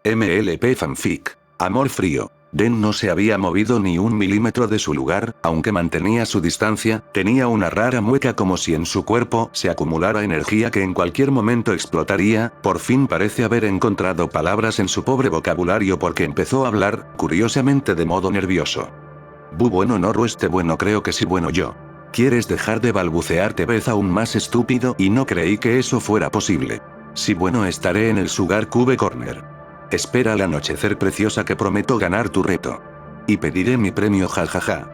MLP Fanfic. Amor frío. Den no se había movido ni un milímetro de su lugar, aunque mantenía su distancia, tenía una rara mueca como si en su cuerpo se acumulara energía que en cualquier momento explotaría. Por fin parece haber encontrado palabras en su pobre vocabulario porque empezó a hablar, curiosamente de modo nervioso. Bueno Noru bueno creo que sí bueno yo. ¿Quieres dejar de balbucear? Te ves aún más estúpido y no creí que eso fuera posible. Sí bueno estaré en el Sugar Cube Corner. Espera al anochecer preciosa que prometo ganar tu reto. Y pediré mi premio jajaja.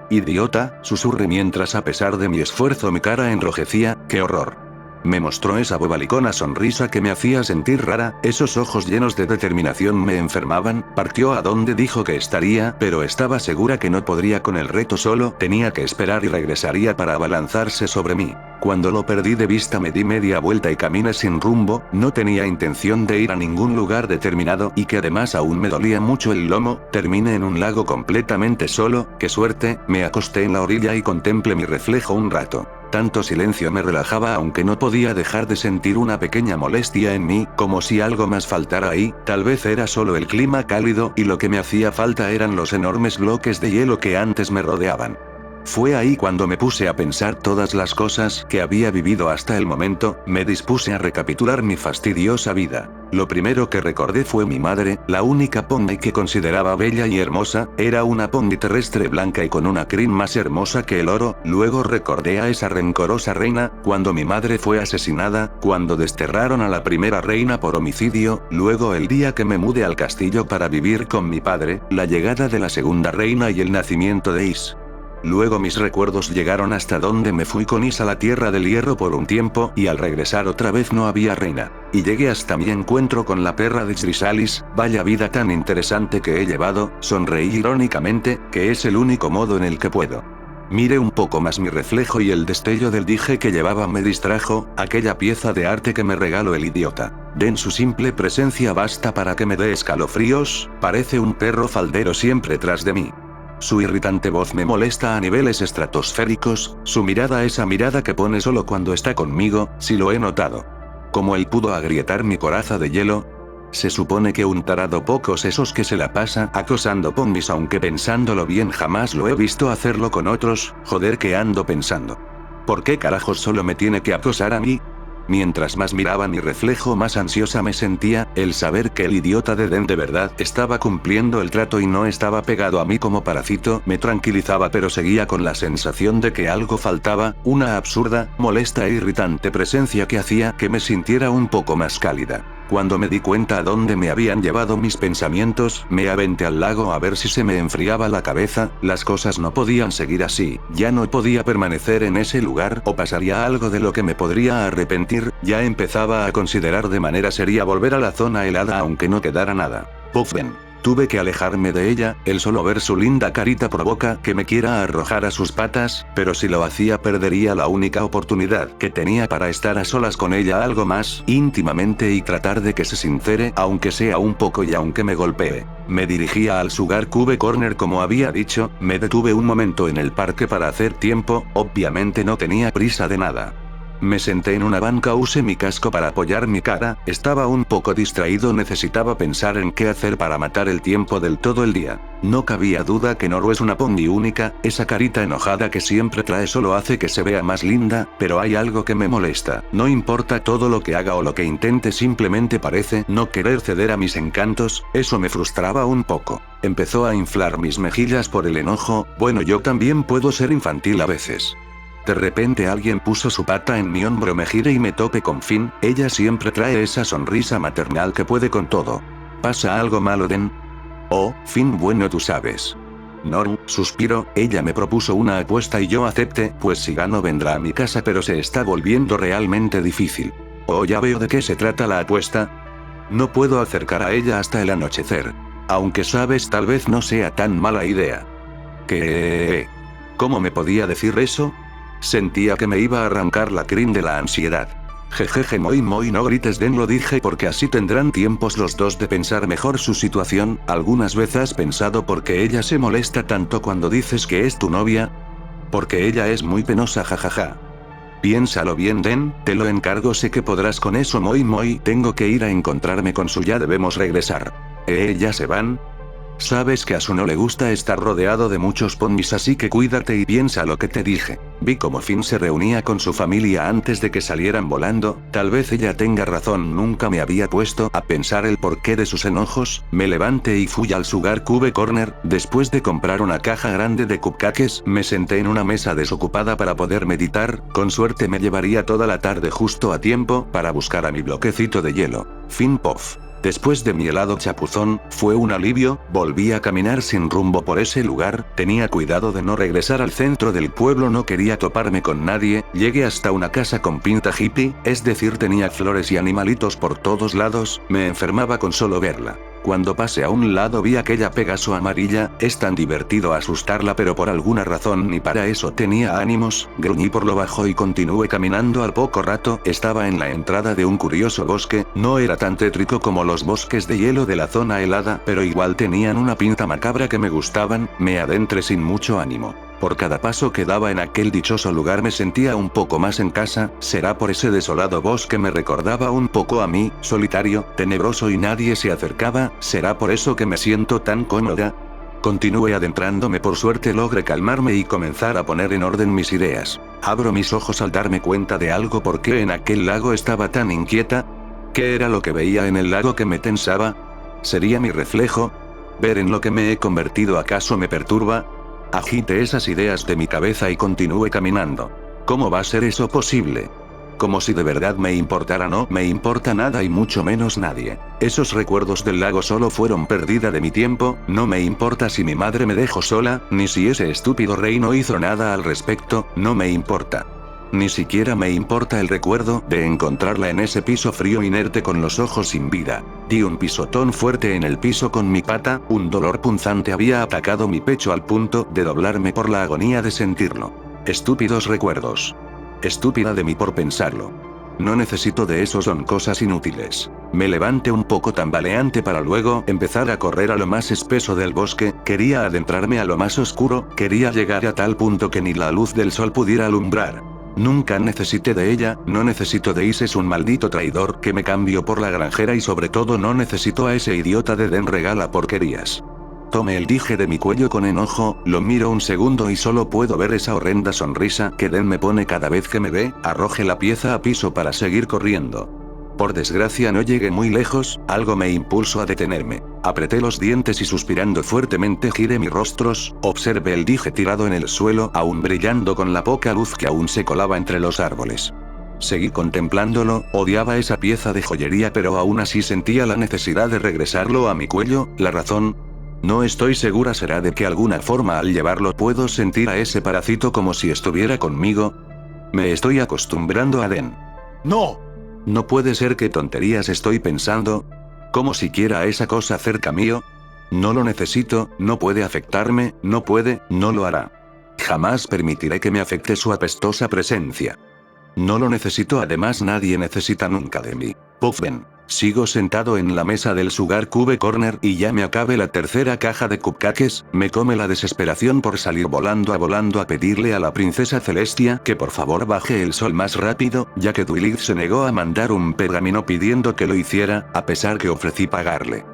Idiota, susurré mientras a pesar de mi esfuerzo mi cara enrojecía, ¡qué horror! Me mostró esa bobalicona sonrisa que me hacía sentir rara, esos ojos llenos de determinación me enfermaban, partió a donde dijo que estaría, pero estaba segura que no podría con el reto solo, tenía que esperar y regresaría para abalanzarse sobre mí. Cuando lo perdí de vista me di media vuelta y caminé sin rumbo, no tenía intención de ir a ningún lugar determinado y que además aún me dolía mucho el lomo, terminé en un lago completamente solo, qué suerte, me acosté en la orilla y contemplé mi reflejo un rato. Tanto silencio me relajaba aunque no podía dejar de sentir una pequeña molestia en mí, como si algo más faltara ahí, tal vez era solo el clima cálido y lo que me hacía falta eran los enormes bloques de hielo que antes me rodeaban. Fue ahí cuando me puse a pensar todas las cosas que había vivido hasta el momento, me dispuse a recapitular mi fastidiosa vida. Lo primero que recordé fue mi madre, la única pony que consideraba bella y hermosa, era una pony terrestre blanca y con una crin más hermosa que el oro. Luego recordé a esa rencorosa reina, cuando mi madre fue asesinada, cuando desterraron a la primera reina por homicidio, luego el día que me mudé al castillo para vivir con mi padre, la llegada de la segunda reina y el nacimiento de Is. Luego mis recuerdos llegaron hasta donde me fui con Is a la Tierra del Hierro por un tiempo y al regresar otra vez no había reina. Y llegué hasta mi encuentro con la perra de Chrysalis, vaya vida tan interesante que he llevado, sonreí irónicamente, que es el único modo en el que puedo. Miré un poco más mi reflejo y el destello del dije que llevaba me distrajo, aquella pieza de arte que me regaló el idiota. Den su simple presencia basta para que me dé escalofríos, parece un perro faldero siempre tras de mí. Su irritante voz me molesta a niveles estratosféricos, su mirada esa mirada que pone solo cuando está conmigo, si lo he notado. Como él pudo agrietar mi coraza de hielo. Se supone que un tarado pocos esos que se la pasa acosando ponis aunque pensándolo bien jamás lo he visto hacerlo con otros, joder que ando pensando. ¿Por qué carajos solo me tiene que acosar a mí? Mientras más miraba mi reflejo más ansiosa me sentía, el saber que el idiota de Den de verdad estaba cumpliendo el trato y no estaba pegado a mí como parásito, me tranquilizaba pero seguía con la sensación de que algo faltaba, una absurda, molesta e irritante presencia que hacía que me sintiera un poco más cálida. Cuando me di cuenta a dónde me habían llevado mis pensamientos, me aventé al lago a ver si se me enfriaba la cabeza, las cosas no podían seguir así, ya no podía permanecer en ese lugar o pasaría algo de lo que me podría arrepentir, ya empezaba a considerar de manera seria volver a la zona helada aunque no quedara nada. Puff ven. Tuve que alejarme de ella, el solo ver su linda carita provoca que me quiera arrojar a sus patas, pero si lo hacía perdería la única oportunidad que tenía para estar a solas con ella algo más íntimamente y tratar de que se sincere aunque sea un poco y aunque me golpee. Me dirigía al Sugar Cube Corner como había dicho, me detuve un momento en el parque para hacer tiempo, obviamente no tenía prisa de nada. Me senté en una banca, usé mi casco para apoyar mi cara, estaba un poco distraído, necesitaba pensar en qué hacer para matar el tiempo del todo el día. No cabía duda que Noru es una pony única, esa carita enojada que siempre trae solo hace que se vea más linda, pero hay algo que me molesta, no importa todo lo que haga o lo que intente simplemente parece no querer ceder a mis encantos, eso me frustraba un poco. Empezó a inflar mis mejillas por el enojo, bueno yo también puedo ser infantil a veces. De repente alguien puso su pata en mi hombro, me giré y me topé con Finn, ella siempre trae esa sonrisa maternal que puede con todo. ¿Pasa algo malo, Den? Oh, Finn bueno tú sabes. Noru, suspiro, ella me propuso una apuesta y yo acepté, pues si gano vendrá a mi casa pero se está volviendo realmente difícil. Oh ya veo de qué se trata la apuesta. No puedo acercar a ella hasta el anochecer. Aunque sabes tal vez no sea tan mala idea. ¿Qué? ¿Cómo me podía decir eso? Sentía que me iba a arrancar la crin de la ansiedad. Jejeje muy no grites Den, lo dije porque así tendrán tiempos los dos de pensar mejor su situación. ¿Algunas veces has pensado por qué ella se molesta tanto cuando dices que es tu novia? Porque ella es muy penosa jajaja. Piénsalo bien, Den, te lo encargo, sé que podrás con eso. Moi, tengo que ir a encontrarme con Su, ya debemos regresar. ¿Ya se van? Sabes que a Su no le gusta estar rodeado de muchos ponis, así que cuídate y piensa lo que te dije. Vi cómo Finn se reunía con su familia antes de que salieran volando. Tal vez ella tenga razón, nunca me había puesto a pensar el porqué de sus enojos. Me levanté y fui al Sugar Cube Corner. Después de comprar una caja grande de cupcakes, me senté en una mesa desocupada para poder meditar. Con suerte me llevaría toda la tarde justo a tiempo para buscar a mi bloquecito de hielo. Fin Puff. Después de mi helado chapuzón, fue un alivio. Volví a caminar sin rumbo por ese lugar, tenía cuidado de no regresar al centro del pueblo, no quería toparme con nadie. Llegué hasta una casa con pinta hippie, es decir, tenía flores y animalitos por todos lados, me enfermaba con solo verla. Cuando pasé a un lado vi aquella Pegaso amarilla, es tan divertido asustarla, pero por alguna razón ni para eso tenía ánimos. Gruñí por lo bajo y continué caminando. Al poco rato, estaba en la entrada de un curioso bosque, no era tan tétrico como los bosques de hielo de la zona helada, pero igual tenían una pinta macabra que me gustaban. Me adentré sin mucho ánimo. Por cada paso que daba en aquel dichoso lugar me sentía un poco más en casa. Será por ese desolado bosque me recordaba un poco a mí, solitario, tenebroso y nadie se acercaba. ¿Será por eso que me siento tan cómoda? Continué adentrándome, por suerte logré calmarme y comenzar a poner en orden mis ideas. Abro mis ojos al darme cuenta de algo. ¿Por qué en aquel lago estaba tan inquieta? ¿Qué era lo que veía en el lago que me tensaba? ¿Sería mi reflejo? ¿Ver en lo que me he convertido acaso me perturba? Agité esas ideas de mi cabeza y continué caminando. ¿Cómo va a ser eso posible? Como si de verdad me importara. No me importa nada y mucho menos nadie. Esos recuerdos del lago solo fueron pérdida de mi tiempo. No me importa si mi madre me dejó sola, ni si ese estúpido rey no hizo nada al respecto, no me importa. Ni siquiera me importa el recuerdo de encontrarla en ese piso frío inerte con los ojos sin vida. Di un pisotón fuerte en el piso con mi pata, un dolor punzante había atacado mi pecho al punto de doblarme por la agonía de sentirlo. Estúpidos recuerdos. Estúpida de mí por pensarlo. No necesito de eso, son cosas inútiles. Me levanté un poco tambaleante para luego empezar a correr a lo más espeso del bosque. Quería adentrarme a lo más oscuro, quería llegar a tal punto que ni la luz del sol pudiera alumbrar. Nunca necesité de ella, no necesito de Is, es un maldito traidor que me cambió por la granjera y sobre todo no necesito a ese idiota de Den, regala porquerías. Tomé el dije de mi cuello con enojo, lo miro un segundo y solo puedo ver esa horrenda sonrisa que Den me pone cada vez que me ve. Arrojé la pieza a piso para seguir corriendo. Por desgracia no llegué muy lejos, algo me impulsó a detenerme. Apreté los dientes y suspirando fuertemente giré mi rostro, observé el dije tirado en el suelo, aún brillando con la poca luz que aún se colaba entre los árboles. Seguí contemplándolo, odiaba esa pieza de joyería, pero aún así sentía la necesidad de regresarlo a mi cuello. ¿La razón? No estoy segura, será de que alguna forma al llevarlo puedo sentir a ese parásito como si estuviera conmigo. Me estoy acostumbrando a Den. ¡No! No puede ser, ¿qué tonterías estoy pensando? ¿Cómo siquiera esa cosa cerca mío? No lo necesito, no puede afectarme, no puede, no lo hará. Jamás permitiré que me afecte su apestosa presencia. No lo necesito, además nadie necesita nunca de mí. Puff, ven. Sigo sentado en la mesa del Sugar Cube Corner y ya me acabe la tercera caja de cupcakes. Me come la desesperación por salir volando a pedirle a la princesa Celestia que por favor baje el sol más rápido, ya que Twilight se negó a mandar un pergamino pidiendo que lo hiciera, a pesar que ofrecí pagarle.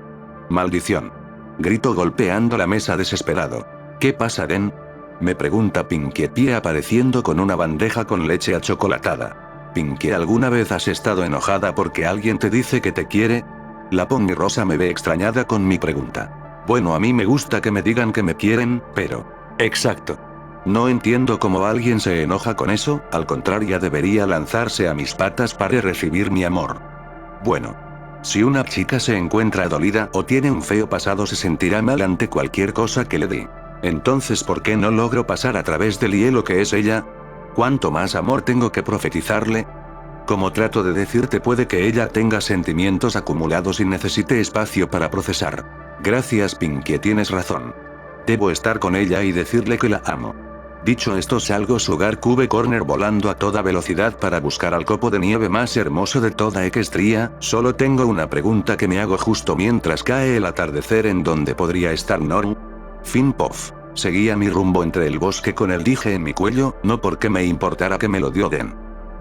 Maldición. Grito golpeando la mesa desesperado. ¿Qué pasa, Den? Me pregunta Pinkie Pie apareciendo con una bandeja con leche achocolatada. Pinkie, ¿alguna vez has estado enojada porque alguien te dice que te quiere? La Pony Rosa me ve extrañada con mi pregunta. Bueno, a mí me gusta que me digan que me quieren, pero... Exacto. No entiendo cómo alguien se enoja con eso, al contrario debería lanzarse a mis patas para recibir mi amor. Bueno. Si una chica se encuentra dolida o tiene un feo pasado se sentirá mal ante cualquier cosa que le dé. Entonces, ¿por qué no logro pasar a través del hielo que es ella? ¿Cuánto más amor tengo que profetizarle? Como trato de decirte, puede que ella tenga sentimientos acumulados y necesite espacio para procesar. Gracias, Pinkie, tienes razón. Debo estar con ella y decirle que la amo. Dicho esto, salgo Sugar Cube Corner volando a toda velocidad para buscar al copo de nieve más hermoso de toda Equestria. Solo tengo una pregunta que me hago justo mientras cae el atardecer: ¿en dónde podría estar Noru? Fin Puff. Seguía mi rumbo entre el bosque con el dije en mi cuello, no porque me importara que me lo dio Den.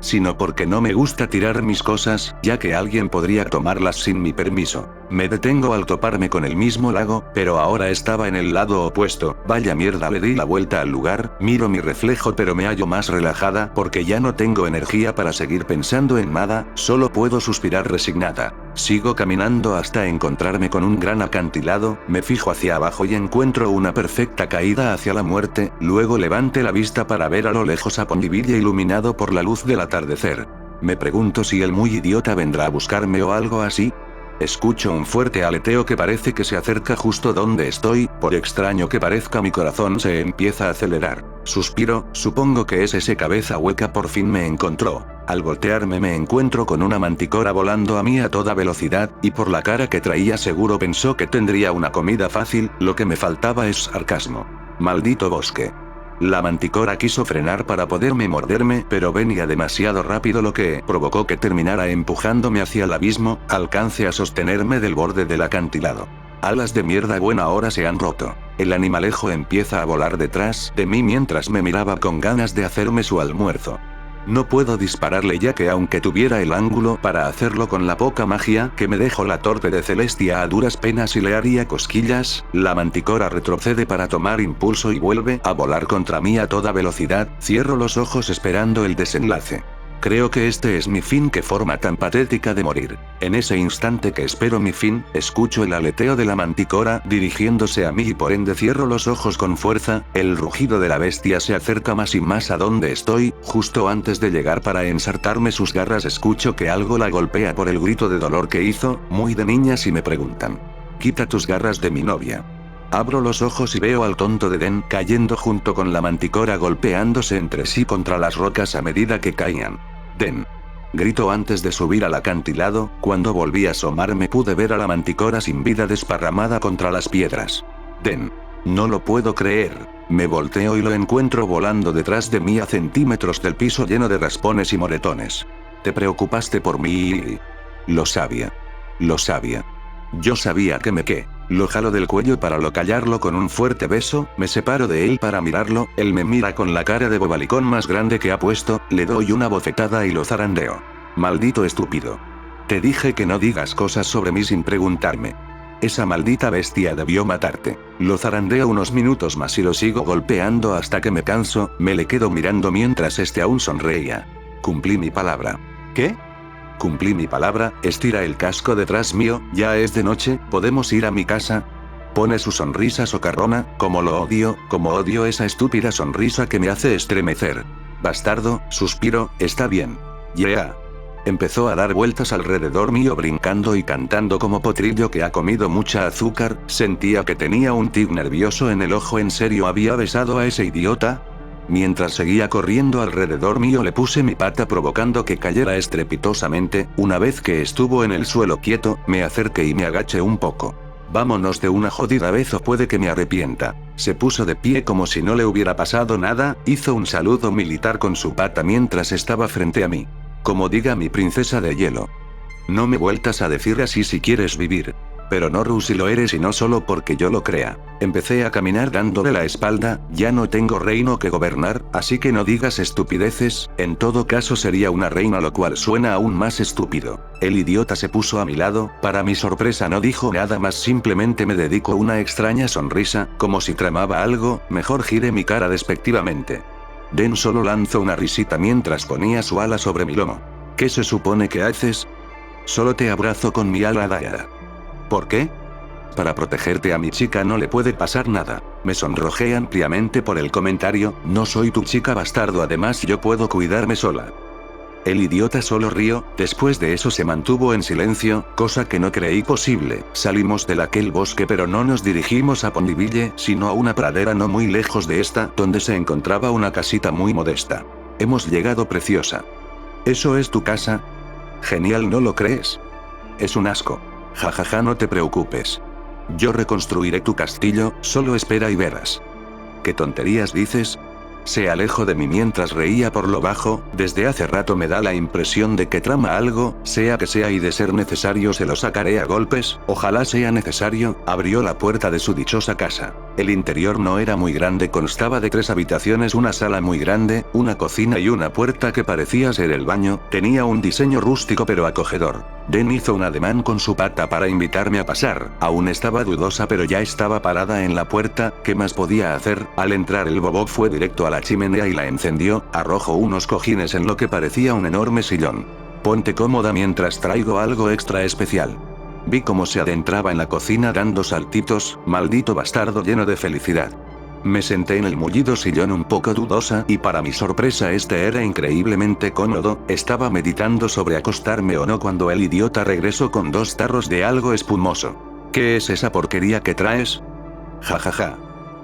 sino porque no me gusta tirar mis cosas, ya que alguien podría tomarlas sin mi permiso. Me detengo al toparme con el mismo lago, pero ahora estaba en el lado opuesto. Vaya mierda, le di la vuelta al lugar, miro mi reflejo pero me hallo más relajada porque ya no tengo energía para seguir pensando en nada, solo puedo suspirar resignada. Sigo caminando hasta encontrarme con un gran acantilado, me fijo hacia abajo y encuentro una perfecta caída hacia la muerte, luego levante la vista para ver a lo lejos a Ponyville iluminado por la luz del atardecer. Me pregunto si el muy idiota vendrá a buscarme o algo así. Escucho un fuerte aleteo que parece que se acerca justo donde estoy, por extraño que parezca mi corazón se empieza a acelerar. Suspiro, supongo que es ese cabeza hueca por fin me encontró. Al voltearme me encuentro con una manticora volando a mí a toda velocidad, y por la cara que traía seguro pensó que tendría una comida fácil, lo que me faltaba es sarcasmo. Maldito bosque. La manticora quiso frenar para poderme morderme, pero venía demasiado rápido lo que provocó que terminara empujándome hacia el abismo, alcance a sostenerme del borde del acantilado. Alas de mierda buena ahora se han roto. El animalejo empieza a volar detrás de mí mientras me miraba con ganas de hacerme su almuerzo. No puedo dispararle ya que aunque tuviera el ángulo para hacerlo con la poca magia que me dejó la torpe de Celestia a duras penas y le haría cosquillas, la manticora retrocede para tomar impulso y vuelve a volar contra mí a toda velocidad, cierro los ojos esperando el desenlace. Creo que este es mi fin, qué forma tan patética de morir. En ese instante que espero mi fin, escucho el aleteo de la manticora dirigiéndose a mí y por ende cierro los ojos con fuerza, el rugido de la bestia se acerca más y más a donde estoy, justo antes de llegar para ensartarme sus garras escucho que algo la golpea por el grito de dolor que hizo, muy de niñas y me preguntan. Quita tus garras de mi novia. Abro los ojos y veo al tonto de Den cayendo junto con la manticora golpeándose entre sí contra las rocas a medida que caían. Den. Grito antes de subir al acantilado, cuando volví a asomarme pude ver a la manticora sin vida desparramada contra las piedras. Den. No lo puedo creer. Me volteo y lo encuentro volando detrás de mí a centímetros del piso lleno de raspones y moretones. Te preocupaste por mí. Lo sabía. Lo sabía. Yo sabía que me qué. Lo jalo del cuello para callarlo con un fuerte beso, me separo de él para mirarlo, él me mira con la cara de bobalicón más grande que ha puesto, le doy una bofetada y lo zarandeo. Maldito estúpido. Te dije que no digas cosas sobre mí sin preguntarme. Esa maldita bestia debió matarte. Lo zarandeo unos minutos más y lo sigo golpeando hasta que me canso, me le quedo mirando mientras este aún sonreía. Cumplí mi palabra. ¿Qué? Cumplí mi palabra, estira el casco detrás mío, ya es de noche, ¿podemos ir a mi casa? Pone su sonrisa socarrona, como odio esa estúpida sonrisa que me hace estremecer. Bastardo, suspiro, está bien. Yeah. Empezó a dar vueltas alrededor mío brincando y cantando como potrillo que ha comido mucha azúcar, sentía que tenía un tic nervioso en el ojo. ¿En serio había besado a ese idiota? Mientras seguía corriendo alrededor mío le puse mi pata provocando que cayera estrepitosamente, una vez que estuvo en el suelo quieto, me acerqué y me agaché un poco. Vámonos de una jodida vez o puede que me arrepienta. Se puso de pie como si no le hubiera pasado nada, hizo un saludo militar con su pata mientras estaba frente a mí. Como diga mi princesa de hielo. No me vueltas a decir así si quieres vivir. Pero no Ru si lo eres y no solo porque yo lo crea. Empecé a caminar dándole la espalda, ya no tengo reino que gobernar, así que no digas estupideces, en todo caso sería una reina lo cual suena aún más estúpido. El idiota se puso a mi lado, para mi sorpresa no dijo nada más, simplemente me dedicó una extraña sonrisa, como si tramaba algo, mejor giré mi cara despectivamente. Den solo lanzó una risita mientras ponía su ala sobre mi lomo. ¿Qué se supone que haces? Solo te abrazo con mi ala dañada. ¿Por qué? Para protegerte, a mi chica no le puede pasar nada. Me sonrojé ampliamente por el comentario, no soy tu chica bastardo, además yo puedo cuidarme sola. El idiota solo rió, después de eso se mantuvo en silencio, cosa que no creí posible. Salimos de aquel bosque pero no nos dirigimos a Ponyville, sino a una pradera no muy lejos de esta, donde se encontraba una casita muy modesta. Hemos llegado, preciosa. ¿Eso es tu casa? Genial, ¿no lo crees? Es un asco. Jajaja, no te preocupes. Yo reconstruiré tu castillo, solo espera y verás. ¿Qué tonterías dices? Se alejó de mí mientras reía por lo bajo, desde hace rato me da la impresión de que trama algo, sea que sea y de ser necesario se lo sacaré a golpes, ojalá sea necesario. Abrió la puerta de su dichosa casa. El interior no era muy grande, constaba de 3 habitaciones, una sala muy grande, una cocina y una puerta que parecía ser el baño, tenía un diseño rústico pero acogedor. Den hizo un ademán con su pata para invitarme a pasar, aún estaba dudosa pero ya estaba parada en la puerta, ¿qué más podía hacer? Al entrar el bobo fue directo a la chimenea y la encendió, arrojó unos cojines en lo que parecía un enorme sillón. Ponte cómoda mientras traigo algo extra especial. Vi cómo se adentraba en la cocina dando saltitos, maldito bastardo lleno de felicidad. Me senté en el mullido sillón un poco dudosa y para mi sorpresa este era increíblemente cómodo, estaba meditando sobre acostarme o no cuando el idiota regresó con 2 tarros de algo espumoso. ¿Qué es esa porquería que traes? Jajaja.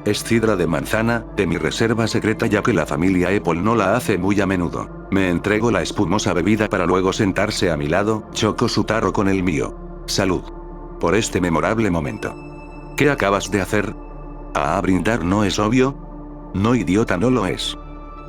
Es sidra de manzana, de mi reserva secreta ya que la familia Apple no la hace muy a menudo. Me entregó la espumosa bebida para luego sentarse a mi lado, chocó su tarro con el mío. Salud. Por este memorable momento. ¿Qué acabas de hacer? ¿Brindar no es obvio? No, idiota, no lo es.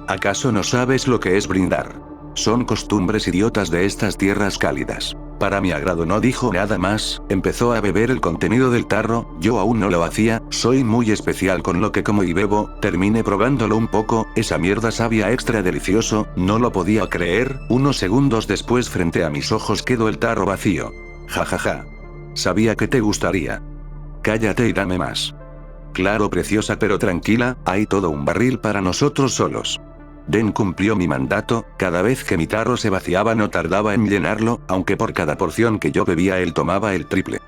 ¿Acaso no sabes lo que es brindar? Son costumbres idiotas de estas tierras cálidas. Para mi agrado no dijo nada más, empezó a beber el contenido del tarro, yo aún no lo hacía, soy muy especial con lo que como y bebo, terminé probándolo un poco, esa mierda sabía extra delicioso, no lo podía creer, unos segundos después frente a mis ojos quedó el tarro vacío. Jajaja. Sabía que te gustaría. Cállate y dame más. Claro, preciosa, pero tranquila, hay todo un barril para nosotros solos. Den cumplió mi mandato, cada vez que mi tarro se vaciaba no tardaba en llenarlo, aunque por cada porción que yo bebía él tomaba el triple.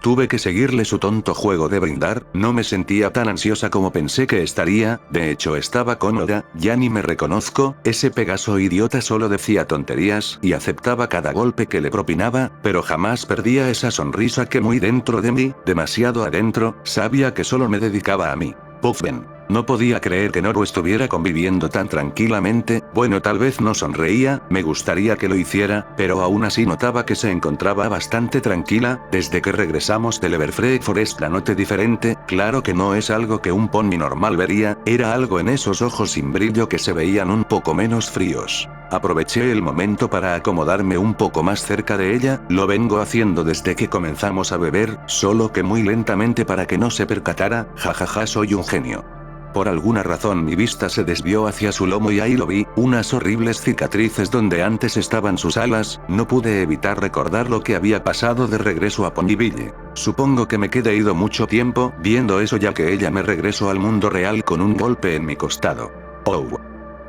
Tuve que seguirle su tonto juego de brindar, no me sentía tan ansiosa como pensé que estaría, de hecho estaba cómoda, ya ni me reconozco, ese Pegaso idiota solo decía tonterías y aceptaba cada golpe que le propinaba, pero jamás perdía esa sonrisa que muy dentro de mí, demasiado adentro, sabía que solo me dedicaba a mí. Puffben. No podía creer que Noru estuviera conviviendo tan tranquilamente, bueno, tal vez no sonreía, me gustaría que lo hiciera, pero aún así notaba que se encontraba bastante tranquila, desde que regresamos del Everfree Forest la noté diferente, claro que no es algo que un pony normal vería, era algo en esos ojos sin brillo que se veían un poco menos fríos. Aproveché el momento para acomodarme un poco más cerca de ella, lo vengo haciendo desde que comenzamos a beber, solo que muy lentamente para que no se percatara, jajaja soy un genio. Por alguna razón mi vista se desvió hacia su lomo y ahí lo vi, unas horribles cicatrices donde antes estaban sus alas, no pude evitar recordar lo que había pasado de regreso a Ponyville. Supongo que me quedé ido mucho tiempo viendo eso ya que ella me regresó al mundo real con un golpe en mi costado. Oh.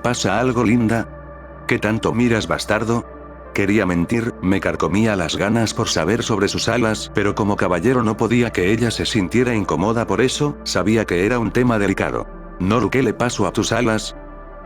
¿Pasa algo, linda? ¿Qué tanto miras, bastardo? Quería mentir, me carcomía las ganas por saber sobre sus alas, pero como caballero no podía que ella se sintiera incómoda por eso, sabía que era un tema delicado. Noru, ¿qué le pasó a tus alas?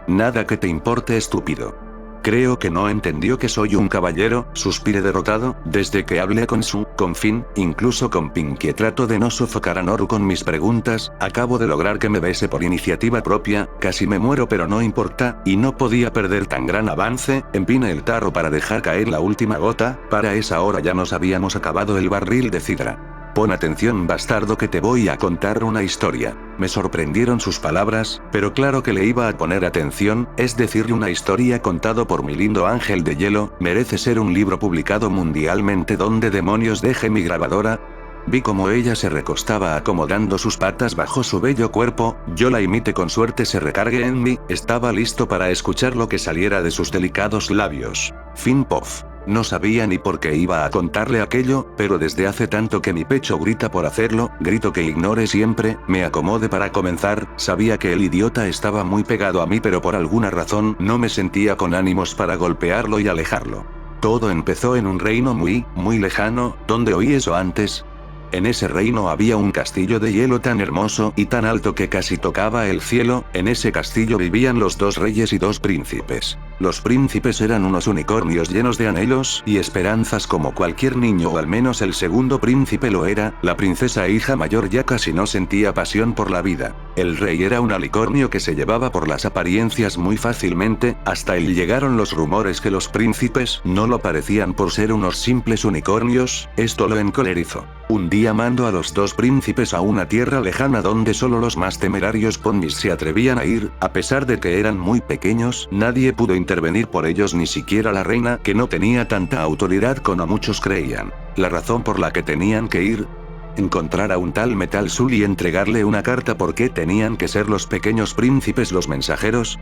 Nada que te importe, estúpido. Creo que no entendió que soy un caballero, suspiré derrotado, desde que hablé con Finn, incluso con Pinkie trato de no sofocar a Noru con mis preguntas, acabo de lograr que me bese por iniciativa propia, casi me muero pero no importa, y no podía perder tan gran avance, empiné el tarro para dejar caer la última gota, para esa hora ya nos habíamos acabado el barril de sidra. Pon atención, bastardo, que te voy a contar una historia. Me sorprendieron sus palabras, pero claro que le iba a poner atención, es decir, una historia contado por mi lindo ángel de hielo, merece ser un libro publicado mundialmente. ¿Dónde demonios dejé mi grabadora? Vi como ella se recostaba acomodando sus patas bajo su bello cuerpo, yo la imité con suerte se recargue en mí, estaba listo para escuchar lo que saliera de sus delicados labios. Fin Pof. No sabía ni por qué iba a contarle aquello, pero desde hace tanto que mi pecho grita por hacerlo, grito que ignore siempre, me acomode para comenzar, sabía que el idiota estaba muy pegado a mí pero por alguna razón no me sentía con ánimos para golpearlo y alejarlo. Todo empezó en un reino muy lejano, ¿dónde oí eso antes? En ese reino había un castillo de hielo tan hermoso y tan alto que casi tocaba el cielo, en ese castillo vivían los 2 reyes y 2 príncipes. Los príncipes eran unos unicornios llenos de anhelos y esperanzas como cualquier niño, o al menos el segundo príncipe lo era. La princesa hija mayor ya casi no sentía pasión por la vida. El rey era un unicornio que se llevaba por las apariencias muy fácilmente. Hasta él llegaron los rumores que los príncipes no lo parecían por ser unos simples unicornios. Esto lo encolerizó. Un día mandó a los dos príncipes a una tierra lejana donde solo los más temerarios ponis se atrevían a ir. A pesar de que eran muy pequeños, nadie pudo intervenir por ellos, ni siquiera la reina, que no tenía tanta autoridad como muchos creían. La razón por la que tenían que ir: encontrar a un tal Metal Sul y entregarle una carta. ¿Por qué tenían que ser los pequeños príncipes los mensajeros?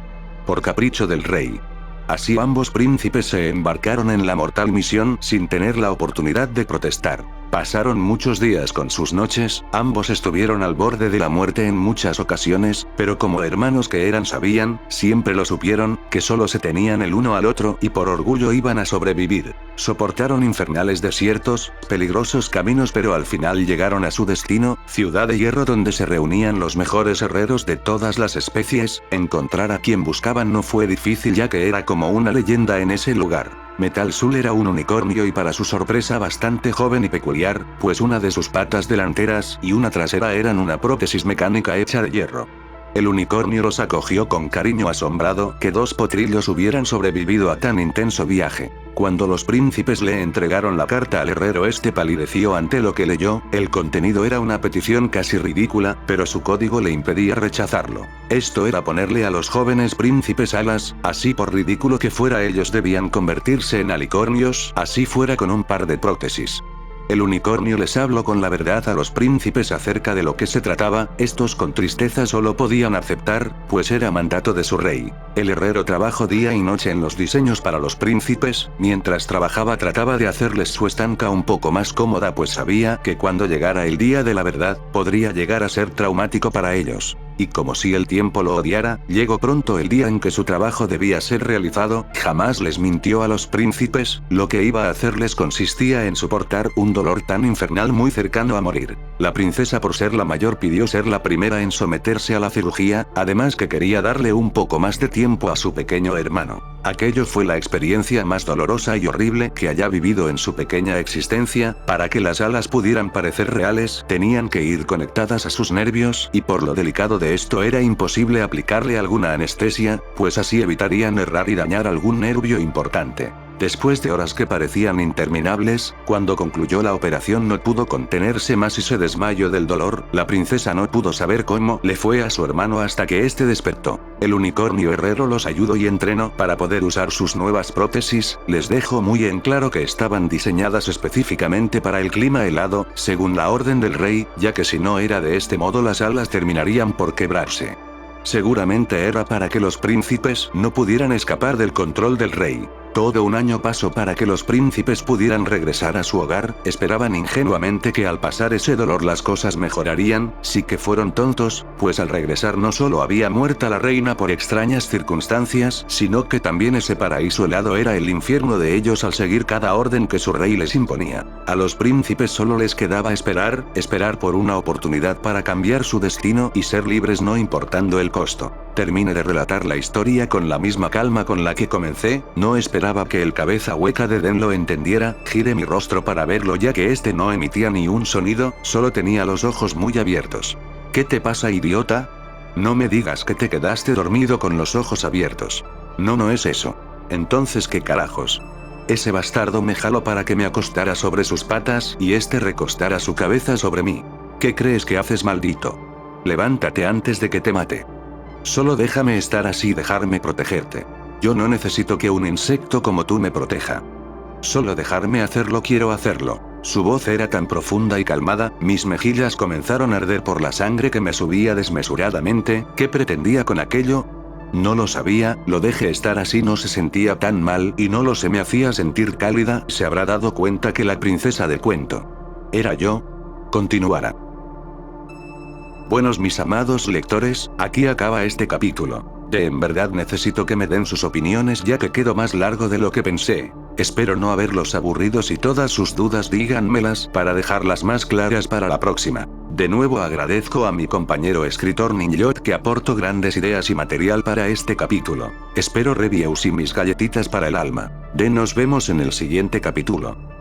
Por capricho del rey. Así ambos príncipes se embarcaron en la mortal misión sin tener la oportunidad de protestar. Pasaron muchos días con sus noches, ambos estuvieron al borde de la muerte en muchas ocasiones, pero como hermanos que eran sabían, siempre lo supieron, que solo se tenían el uno al otro y por orgullo iban a sobrevivir. Soportaron infernales desiertos, peligrosos caminos, pero al final llegaron a su destino, Ciudad de Hierro, donde se reunían los mejores herreros de todas las especies. Encontrar a quien buscaban no fue difícil, ya que era como una leyenda en ese lugar. Metal Sul era un unicornio y para su sorpresa bastante joven y peculiar, pues una de sus patas delanteras y una trasera eran una prótesis mecánica hecha de hierro. El unicornio los acogió con cariño, asombrado que dos potrillos hubieran sobrevivido a tan intenso viaje. Cuando los príncipes le entregaron la carta al herrero, este palideció ante lo que leyó. El contenido era una petición casi ridícula, pero su código le impedía rechazarlo. Esto era ponerle a los jóvenes príncipes alas, así por ridículo que fuera ellos debían convertirse en alicornios, así fuera con un par de prótesis. El unicornio les habló con la verdad a los príncipes acerca de lo que se trataba. Estos con tristeza solo podían aceptar, pues era mandato de su rey. El herrero trabajó día y noche en los diseños para los príncipes. Mientras trabajaba trataba de hacerles su estanca un poco más cómoda, pues sabía que cuando llegara el día de la verdad, podría llegar a ser traumático para ellos. Y como si el tiempo lo odiara, llegó pronto el día en que su trabajo debía ser realizado. Jamás les mintió a los príncipes. Lo que iba a hacerles consistía en soportar un dolor tan infernal muy cercano a morir. La princesa, por ser la mayor, pidió ser la primera en someterse a la cirugía, además que quería darle un poco más de tiempo a su pequeño hermano. Aquello fue la experiencia más dolorosa y horrible que haya vivido en su pequeña existencia. Para que las alas pudieran parecer reales, tenían que ir conectadas a sus nervios, y por lo delicado de esto era imposible aplicarle alguna anestesia, pues así evitarían errar y dañar algún nervio importante. Después de horas que parecían interminables, cuando concluyó la operación no pudo contenerse más y se desmayó del dolor. La princesa no pudo saber cómo le fue a su hermano hasta que éste despertó. El unicornio herrero los ayudó y entrenó para poder usar sus nuevas prótesis. Les dejó muy en claro que estaban diseñadas específicamente para el clima helado, según la orden del rey, ya que si no era de este modo las alas terminarían por quebrarse. Seguramente era para que los príncipes no pudieran escapar del control del rey. Todo un año pasó para que los príncipes pudieran regresar a su hogar. Esperaban ingenuamente que al pasar ese dolor las cosas mejorarían. Sí que fueron tontos, pues al regresar no solo había muerta la reina por extrañas circunstancias, sino que también ese paraíso helado era el infierno de ellos al seguir cada orden que su rey les imponía. A los príncipes solo les quedaba esperar por una oportunidad para cambiar su destino y ser libres, no importando el costo. Termine de relatar la historia con la misma calma con la que comencé. No esperaba que el cabeza hueca de Den lo entendiera. Giré mi rostro para verlo, ya que este no emitía ni un sonido, solo tenía los ojos muy abiertos. ¿Qué te pasa, idiota? No me digas que te quedaste dormido con los ojos abiertos. No es eso. Entonces, ¿qué carajos? Ese bastardo me jaló para que me acostara sobre sus patas y este recostara su cabeza sobre mí. ¿Qué crees que haces, maldito? Levántate antes de que te mate. Solo déjame estar así, dejarme protegerte. Yo no necesito que un insecto como tú me proteja. Solo dejarme hacerlo, quiero hacerlo. Su voz era tan profunda y calmada, mis mejillas comenzaron a arder por la sangre que me subía desmesuradamente. ¿Qué pretendía con aquello? No lo sabía. Lo dejé estar así, no se sentía tan mal y no lo se me hacía sentir cálida. Se habrá dado cuenta que la princesa de cuento era yo. Continuará. Buenos mis amados lectores, aquí acaba este capítulo. En verdad necesito que me den sus opiniones, ya que quedó más largo de lo que pensé. Espero no haberlos aburrido. Si todas sus dudas díganmelas para dejarlas más claras para la próxima. De nuevo agradezco a mi compañero escritor Ninjot que aportó grandes ideas y material para este capítulo. Espero reviews y mis galletitas para el alma. Nos vemos en el siguiente capítulo.